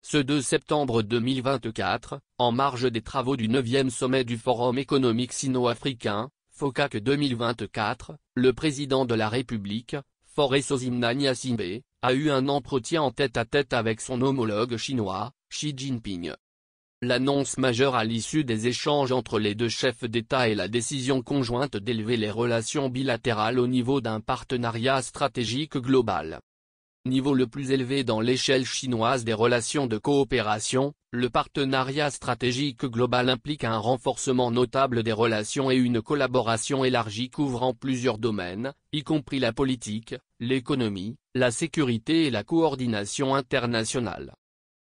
ce 2 septembre 2024, en marge des travaux du 9e sommet du Forum économique sino-africain, FOCAC 2024, le président de la République, Faure Gnassingbé, a eu un entretien en tête-à-tête avec son homologue chinois, Xi Jinping. L'annonce majeure à l'issue des échanges entre les deux chefs d'État est la décision conjointe d'élever les relations bilatérales au niveau d'un partenariat stratégique global. Niveau le plus élevé dans l'échelle chinoise des relations de coopération, le partenariat stratégique global implique un renforcement notable des relations et une collaboration élargie couvrant plusieurs domaines, y compris la politique, l'économie, la sécurité et la coordination internationale.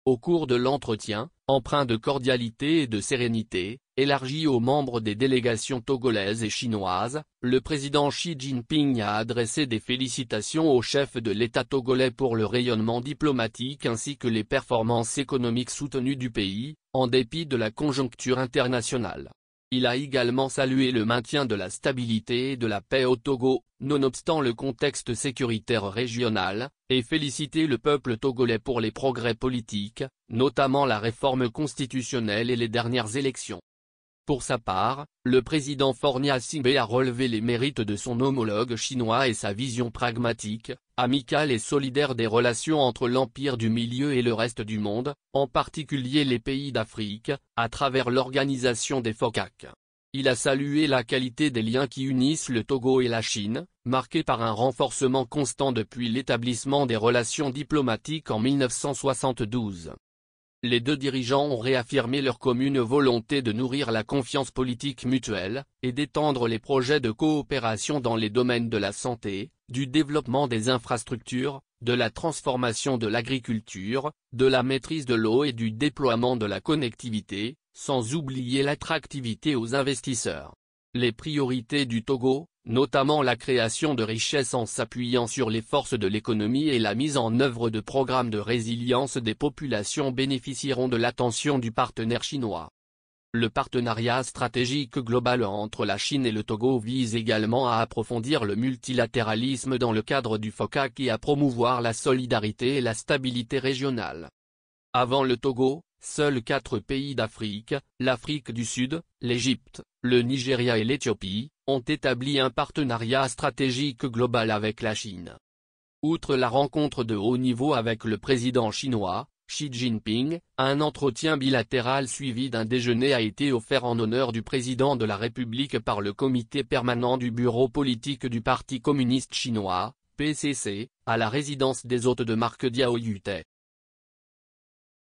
Au cours de l'entretien, empreint de cordialité et de sérénité, élargi aux membres des délégations togolaises et chinoises, le président Xi Jinping a adressé des félicitations au chef de l'État togolais pour le rayonnement diplomatique ainsi que les performances économiques soutenues du pays, en dépit de la conjoncture internationale. Il a également salué le maintien de la stabilité et de la paix au Togo, nonobstant le contexte sécuritaire régional, et félicité le peuple togolais pour les progrès politiques, notamment la réforme constitutionnelle et les dernières élections. Pour sa part, le président Faure Gnassingbé a relevé les mérites de son homologue chinois et sa vision pragmatique, amicale et solidaire des relations entre l'Empire du Milieu et le reste du monde, en particulier les pays d'Afrique, à travers l'organisation des FOCAC. Il a salué la qualité des liens qui unissent le Togo et la Chine, marqués par un renforcement constant depuis l'établissement des relations diplomatiques en 1972. Les deux dirigeants ont réaffirmé leur commune volonté de nourrir la confiance politique mutuelle, et d'étendre les projets de coopération dans les domaines de la santé, du développement des infrastructures, de la transformation de l'agriculture, de la maîtrise de l'eau et du déploiement de la connectivité, sans oublier l'attractivité aux investisseurs. Les priorités du Togo, notamment la création de richesses en s'appuyant sur les forces de l'économie et la mise en œuvre de programmes de résilience des populations bénéficieront de l'attention du partenaire chinois. Le partenariat stratégique global entre la Chine et le Togo vise également à approfondir le multilatéralisme dans le cadre du FOCAC et à promouvoir la solidarité et la stabilité régionale. Avant le Togo, seuls 4 pays d'Afrique, l'Afrique du Sud, l'Égypte, le Nigeria et l'Éthiopie, ont établi un partenariat stratégique global avec la Chine. Outre la rencontre de haut niveau avec le président chinois, Xi Jinping, un entretien bilatéral suivi d'un déjeuner a été offert en honneur du président de la République par le comité permanent du bureau politique du Parti communiste chinois, PCC, à la résidence des hôtes de marque Diaoyutai.